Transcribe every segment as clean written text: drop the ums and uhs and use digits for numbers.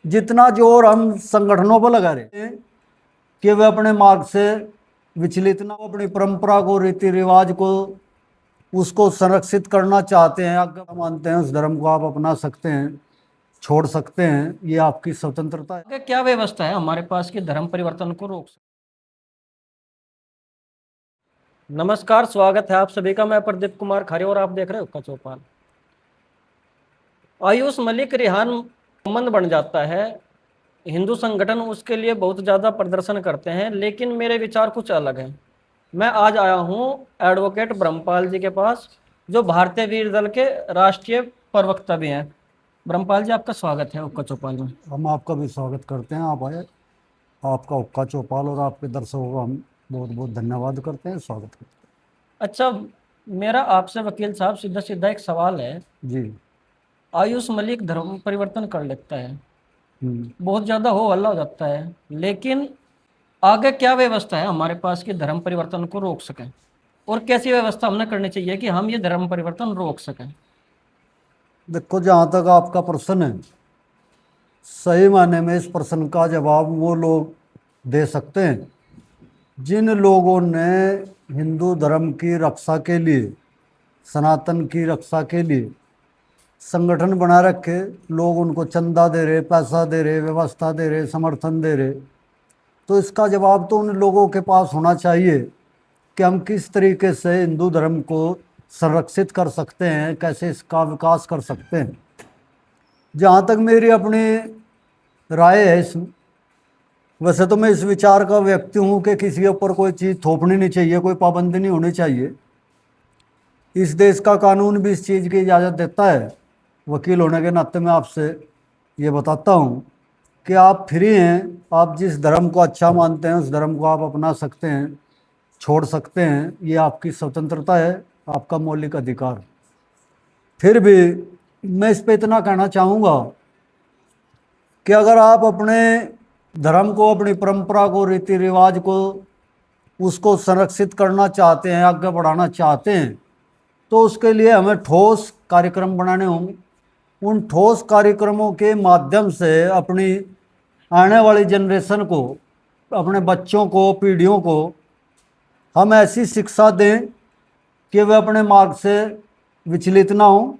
जितना जोर हम संगठनों पर लगा रहे हैं कि वे अपने मार्ग से विचलित ना हो, अपनी परंपरा को, रीति रिवाज को, उसको संरक्षित करना चाहते हैं, आज्ञा मानते हैं, उस धर्म को आप अपना सकते हैं, छोड़ सकते हैं, ये आपकी स्वतंत्रता है। क्या व्यवस्था है हमारे पास कि धर्म परिवर्तन को रोक सके? नमस्कार, स्वागत है आप सभी का। मैं प्रदीप कुमार खरे और आप देख रहे हो हुक्का चौपाल। आयुष मलिक रिहान संबंध बन जाता है, हिंदू संगठन उसके लिए बहुत ज़्यादा प्रदर्शन करते हैं, लेकिन मेरे विचार कुछ अलग हैं। मैं आज आया हूँ एडवोकेट ब्रह्मपाल जी के पास, जो भारतीय वीर दल के राष्ट्रीय प्रवक्ता भी हैं। ब्रह्मपाल जी, आपका स्वागत है हुक्का चौपाल में। हम आपका भी स्वागत करते हैं, आप आए। आपका हुक्का चौपाल और आपके दर्शकों का हम बहुत बहुत धन्यवाद करते हैं, स्वागत करते अच्छा, मेरा आपसे वकील साहब सीधा सीधा एक सवाल है। हैं जी। आयुष मलिक धर्म परिवर्तन कर लेता है, हम्म। बहुत ज़्यादा हो हल्ला हो जाता है, लेकिन आगे क्या व्यवस्था है हमारे पास कि धर्म परिवर्तन को रोक सकें, और कैसी व्यवस्था हमने करनी चाहिए कि हम ये धर्म परिवर्तन रोक सकें? देखो, जहाँ तक आपका प्रश्न है, सही मायने में इस प्रश्न का जवाब वो लोग दे सकते हैं जिन लोगों ने हिंदू धर्म की रक्षा के लिए, सनातन की रक्षा के लिए संगठन बना रखे। लोग उनको चंदा दे रहे, पैसा दे रहे, व्यवस्था दे रहे, समर्थन दे रहे। तो इसका जवाब तो उन लोगों के पास होना चाहिए कि हम किस तरीके से हिंदू धर्म को संरक्षित कर सकते हैं, कैसे इसका विकास कर सकते हैं। जहाँ तक मेरी अपनी राय है इस, वैसे तो मैं इस विचार का व्यक्ति हूँ कि किसी के ऊपर कोई चीज़ थोपनी नहीं चाहिए, कोई पाबंदी नहीं होनी चाहिए। इस देश का कानून भी इस चीज़ की इजाज़त देता है। वकील होने के नाते मैं आपसे ये बताता हूँ कि आप फ्री हैं, आप जिस धर्म को अच्छा मानते हैं उस धर्म को आप अपना सकते हैं, छोड़ सकते हैं, ये आपकी स्वतंत्रता है, आपका मौलिक अधिकार। फिर भी मैं इस पे इतना कहना चाहूँगा कि अगर आप अपने धर्म को, अपनी परंपरा को, रीति रिवाज को, उसको संरक्षित करना चाहते हैं, आगे बढ़ाना चाहते हैं, तो उसके लिए हमें ठोस कार्यक्रम बनाने होंगे। उन ठोस कार्यक्रमों के माध्यम से अपनी आने वाली जनरेशन को, अपने बच्चों को, पीढ़ियों को हम ऐसी शिक्षा दें कि वे अपने मार्ग से विचलित ना हो।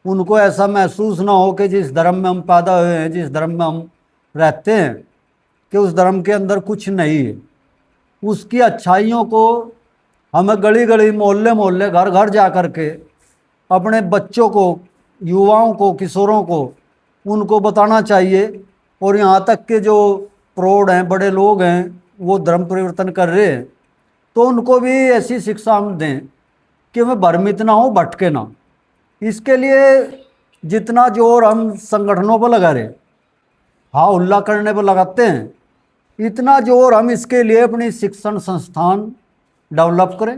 उनको ऐसा महसूस ना हो कि जिस धर्म में हम पैदा हुए हैं, जिस धर्म में हम रहते हैं, कि उस धर्म के अंदर कुछ नहीं है। उसकी अच्छाइयों को हमें गली गली, मोहल्ले मोहल्ले, घर घर जा कर के अपने बच्चों को, युवाओं को, किशोरों को उनको बताना चाहिए। और यहाँ तक के जो प्रौढ़ हैं, बड़े लोग हैं, वो धर्म परिवर्तन कर रहे हैं, तो उनको भी ऐसी शिक्षा हम दें कि वे भ्रमित ना हो, भटके ना। इसके लिए जितना जोर हम संगठनों पर लगा रहे, हाँ उल्ला करने पर लगाते हैं, इतना जोर हम इसके लिए अपनी शिक्षण संस्थान डेवलप करें,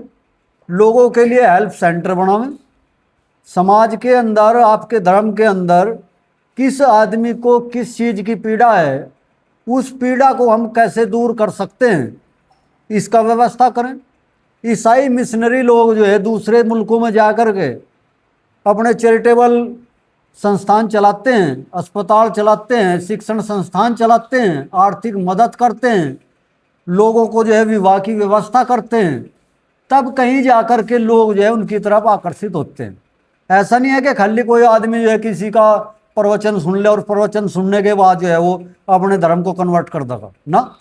लोगों के लिए हेल्प सेंटर बनावें। समाज के अंदर, आपके धर्म के अंदर किस आदमी को किस चीज़ की पीड़ा है, उस पीड़ा को हम कैसे दूर कर सकते हैं, इसका व्यवस्था करें। ईसाई मिशनरी लोग जो है दूसरे मुल्कों में जा कर के अपने चैरिटेबल संस्थान चलाते हैं, अस्पताल चलाते हैं, शिक्षण संस्थान चलाते हैं, आर्थिक मदद करते हैं, लोगों को जो है विवाह की व्यवस्था करते हैं, तब कहीं जाकर के लोग जो है उनकी तरफ आकर्षित होते हैं। ऐसा नहीं है कि खाली कोई आदमी जो है किसी का प्रवचन सुन ले और प्रवचन सुनने के बाद जो है वो अपने धर्म को कन्वर्ट कर देगा ना।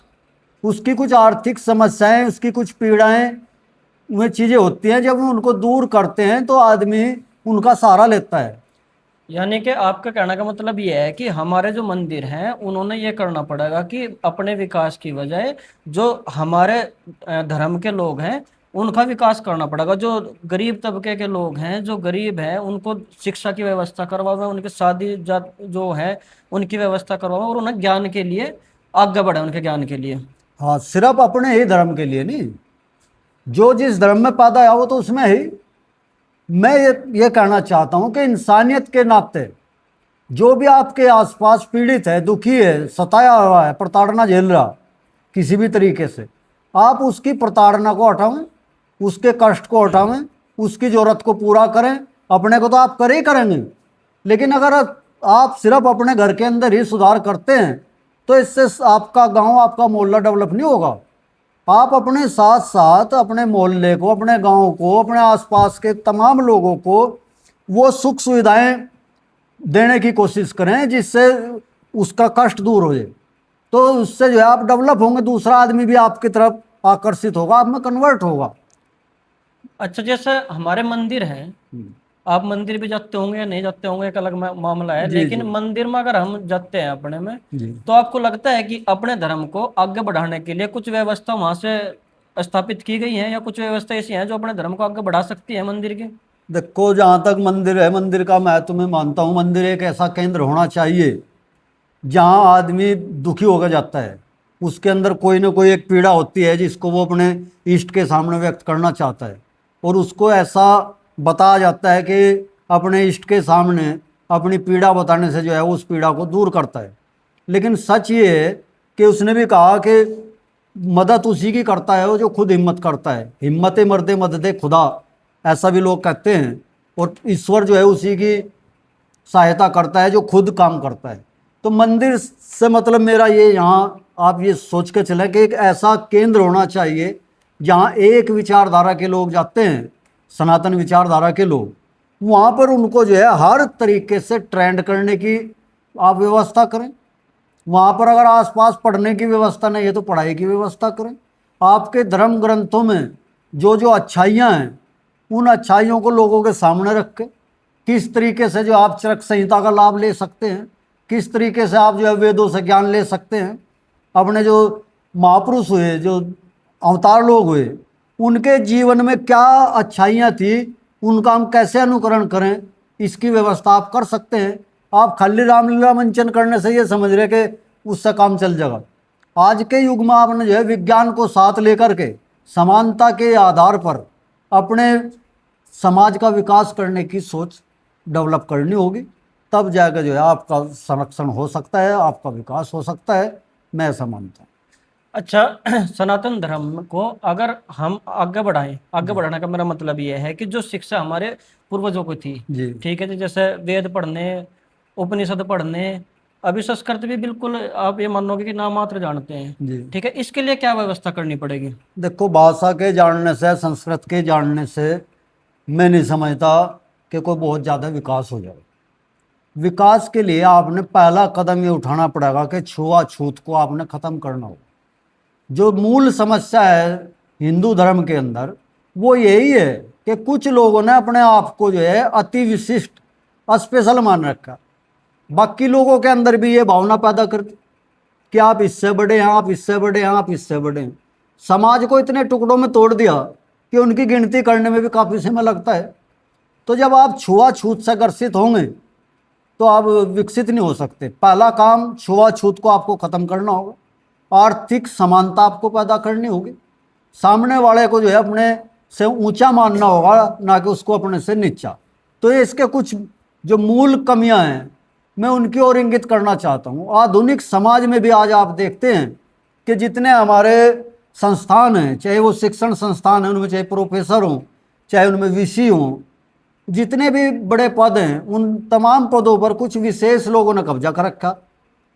उसकी कुछ आर्थिक समस्याएं, उसकी कुछ पीड़ाएं, वे चीज़ें होती हैं, जब उनको दूर करते हैं तो आदमी उनका सहारा लेता है। यानी कि आपका कहने का मतलब ये है कि हमारे जो मंदिर हैं उन्होंने ये करना पड़ेगा कि अपने विकास की बजाय जो हमारे धर्म के लोग हैं उनका विकास करना पड़ेगा। जो गरीब तबके के लोग हैं, जो गरीब हैं, उनको शिक्षा की व्यवस्था करवावे, उनकी शादी जात जो है उनकी व्यवस्था करवावे, और उन्हें ज्ञान के लिए आगे बढ़े, उनके ज्ञान के लिए। हाँ, सिर्फ अपने ही धर्म के लिए नहीं, जो जिस धर्म में पैदा है वो तो उसमें ही। मैं ये कहना चाहता हूँ कि इंसानियत के नाते जो भी आपके आसपास पीड़ित है, दुखी है, सताया हुआ है, प्रताड़ना झेल रहा किसी भी तरीके से, आप उसकी प्रताड़ना को हटावें, उसके कष्ट को हटावें, उसकी ज़रूरत को पूरा करें। अपने को तो आप करे ही करेंगे, लेकिन अगर आप सिर्फ अपने घर के अंदर ही सुधार करते हैं तो इससे आपका गांव, आपका मोहल्ला डेवलप नहीं होगा। आप अपने साथ साथ अपने मोहल्ले को, अपने गांव को, अपने आसपास के तमाम लोगों को वो सुख सुविधाएं देने की कोशिश करें जिससे उसका कष्ट दूर हो जाए। तो उससे जो है आप डेवलप होंगे, दूसरा आदमी भी आपकी तरफ आकर्षित होगा, आप में कन्वर्ट होगा। अच्छा, जैसे हमारे मंदिर हैं, आप मंदिर भी जाते होंगे या नहीं जाते होंगे एक अलग मामला है, जी लेकिन जी मंदिर में अगर हम जाते हैं अपने में, जी। तो आपको लगता है कि अपने धर्म को आगे बढ़ाने के लिए कुछ व्यवस्था वहां से स्थापित की गई है, या कुछ व्यवस्था ऐसी है जो अपने धर्म को आगे बढ़ा सकती है मंदिर की? देखो, जहाँ तक मंदिर है, मंदिर का मैं तुम्हें मानता हूँ, मंदिर एक ऐसा केंद्र होना चाहिए जहाँ आदमी दुखी होकर जाता है, उसके अंदर कोई ना कोई एक पीड़ा होती है जिसको वो अपने इष्ट के सामने व्यक्त करना चाहता है, और उसको ऐसा बताया जाता है कि अपने इष्ट के सामने अपनी पीड़ा बताने से जो है उस पीड़ा को दूर करता है। लेकिन सच ये है कि उसने भी कहा कि मदद उसी की करता है वो जो खुद हिम्मत करता है, हिम्मत मर्दे मददे खुदा, ऐसा भी लोग कहते हैं। और ईश्वर जो है उसी की सहायता करता है जो खुद काम करता है। तो मंदिर से मतलब मेरा ये, यहाँ आप ये सोच के चलें कि एक ऐसा केंद्र होना चाहिए जहाँ एक विचारधारा के लोग जाते हैं, सनातन विचारधारा के लोग, वहाँ पर उनको जो है हर तरीके से ट्रेंड करने की आप व्यवस्था करें। वहाँ पर अगर आसपास पढ़ने की व्यवस्था नहीं है तो पढ़ाई की व्यवस्था करें। आपके धर्म ग्रंथों में जो जो अच्छाइयाँ हैं उन अच्छाइयों को लोगों के सामने रख के, किस तरीके से जो आप चरक संहिता का लाभ ले सकते हैं, किस तरीके से आप जो है वेदों से ज्ञान ले सकते हैं, अपने जो महापुरुष हुए, जो अवतार लोग हुए, उनके जीवन में क्या अच्छाइयाँ थी, उनका हम कैसे अनुकरण करें, इसकी व्यवस्था आप कर सकते हैं। आप खाली रामलीला मंचन करने से ये समझ रहे कि उससे काम चल जाएगा। आज के युग में आपने जो है विज्ञान को साथ लेकर के समानता के आधार पर अपने समाज का विकास करने की सोच डेवलप करनी होगी, तब जाकर जो है आपका संरक्षण हो सकता है, आपका विकास हो सकता है, मैं ऐसा मानता हूँ। अच्छा, सनातन धर्म को अगर हम आगे बढ़ाएं, आगे बढ़ाने का मेरा मतलब ये है कि जो शिक्षा हमारे पूर्वजों को थी, जी ठीक है जी, जैसे वेद पढ़ने, उपनिषद पढ़ने, अभी संस्कृत भी बिल्कुल आप ये मानोगे कि नाम मात्र जानते हैं, जी। ठीक है, इसके लिए क्या व्यवस्था करनी पड़ेगी? देखो, भाषा के जानने से, संस्कृत के जानने से मैं नहीं समझता कि कोई बहुत ज़्यादा विकास हो जाए। विकास के लिए आपने पहला कदम ये उठाना पड़ेगा कि छुआछूत को आपने ख़त्म करना हो। जो मूल समस्या है हिंदू धर्म के अंदर वो यही है कि कुछ लोगों ने अपने आप को जो है अति विशिष्ट, स्पेशल मान रखा। बाकी लोगों के अंदर भी ये भावना पैदा कर कि आप इससे बड़े हैं, आप इससे बड़े हैं, आप इससे बड़े हैं। समाज को इतने टुकड़ों में तोड़ दिया कि उनकी गिनती करने में भी काफ़ी समय लगता है। तो जब आप छुआछूत से ग्रसित होंगे तो आप विकसित नहीं हो सकते। पहला काम छुआछूत को आपको ख़त्म करना होगा। आर्थिक समानता आपको पैदा करनी होगी। सामने वाले को जो है अपने से ऊंचा मानना होगा, ना कि उसको अपने से नीचा। तो ये इसके कुछ जो मूल कमियां हैं मैं उनकी ओर इंगित करना चाहता हूँ। आधुनिक समाज में भी आज आप देखते हैं कि जितने हमारे संस्थान हैं, चाहे वो शिक्षण संस्थान हैं, उनमें चाहे प्रोफेसर हों, चाहे उनमें वीसी हों, जितने भी बड़े पद हैं, उन तमाम पदों पर कुछ विशेष लोगों ने कब्जा कर रखा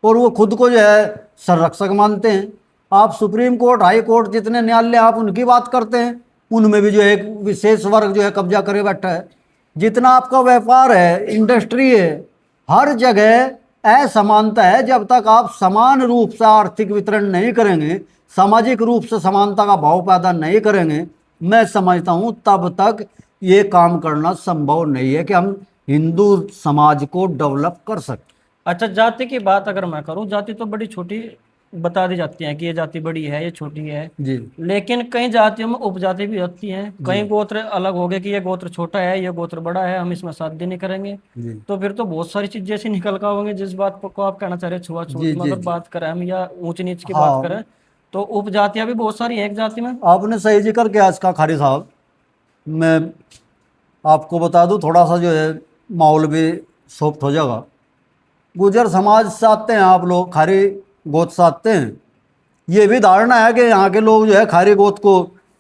और वो खुद को जो है संरक्षक मानते हैं। आप सुप्रीम कोर्ट, हाई कोर्ट, जितने न्यायालय आप उनकी बात करते हैं, उनमें भी जो है एक विशेष वर्ग जो है कब्जा करे बैठा है। जितना आपका व्यापार है, इंडस्ट्री है, हर जगह असमानता है। जब तक आप समान रूप से आर्थिक वितरण नहीं करेंगे, सामाजिक रूप से समानता का भाव पैदा नहीं करेंगे, मैं समझता हूँ तब तक ये काम करना संभव नहीं है कि हम हिंदू समाज को डेवलप कर सकते। अच्छा, जाति की बात अगर मैं करूं, जाति तो बड़ी छोटी बता दी जाती है कि ये जाति बड़ी है, ये छोटी है, जी लेकिन कई जातियों में उपजाति भी होती हैं। जी कई गोत्र अलग हो गए कि ये गोत्र छोटा है, ये गोत्र बड़ा है, हम इसमें शादी नहीं करेंगे। जी तो फिर तो बहुत सारी चीजें ऐसी निकल कर होंगी। जिस बात को आप कहना चाह रहे हैं छुआछूत जी में जी अगर जी। बात करें हम, या ऊंच नीच की बात हाँ, करें, तो उपजातियां भी बहुत सारी हैं एक जाति में। आपने सही जिक्र किया इसका खारी साहब। मैं आपको बता दूं, थोड़ा सा जो है माहौल भी सॉफ्ट हो जाएगा। गुर्जर समाज से आते हैं आप लोग, खारी गोत से आते हैं। ये भी धारणा है कि यहाँ के लोग जो है खारी गोत को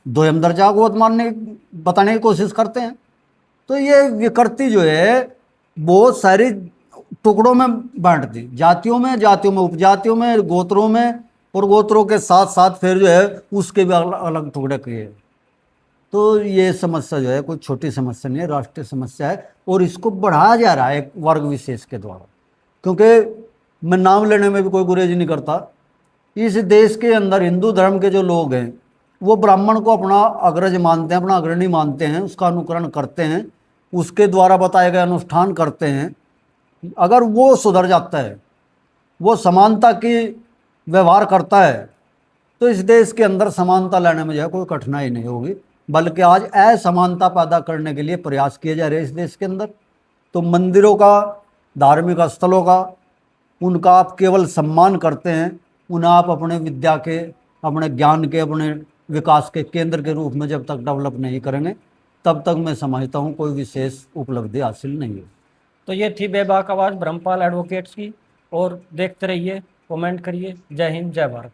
दोयम दर्जा गोत मानने, बताने की कोशिश करते हैं। तो ये विकृति जो है बहुत सारी टुकड़ों में बांट दी, जातियों में उपजातियों में, गोत्रों में, और गोत्रों के साथ साथ फिर जो है उसके भी अलग अलग टुकड़े किए। तो ये समस्या जो है कोई छोटी समस्या नहीं है, राष्ट्रीय समस्या है, और इसको बढ़ाया जा रहा है एक वर्ग विशेष के द्वारा। क्योंकि मैं नाम लेने में भी कोई गुरेज नहीं करता, इस देश के अंदर हिंदू धर्म के जो लोग हैं वो ब्राह्मण को अपना अग्रज मानते हैं, अपना अग्रणी मानते हैं, उसका अनुकरण करते हैं, उसके द्वारा बताए गए अनुष्ठान करते हैं। अगर वो सुधर जाता है, वो समानता की व्यवहार करता है, तो इस देश के अंदर समानता लाने में जो है कोई कठिनाई नहीं होगी। बल्कि आज असमानता पैदा करने के लिए प्रयास किए जा रहे हैं इस देश के अंदर। तो मंदिरों का, धार्मिक स्थलों का, उनका आप केवल सम्मान करते हैं, उन्हें आप अपने विद्या के, अपने ज्ञान के, अपने विकास के केंद्र के रूप में जब तक डेवलप नहीं करेंगे, तब तक मैं समझता हूँ कोई विशेष उपलब्धि हासिल नहीं है। तो ये थी बेबाक आवाज़ ब्रह्मपाल एडवोकेट्स की, और देखते रहिए, कमेंट करिए। जय हिंद, जय भारत।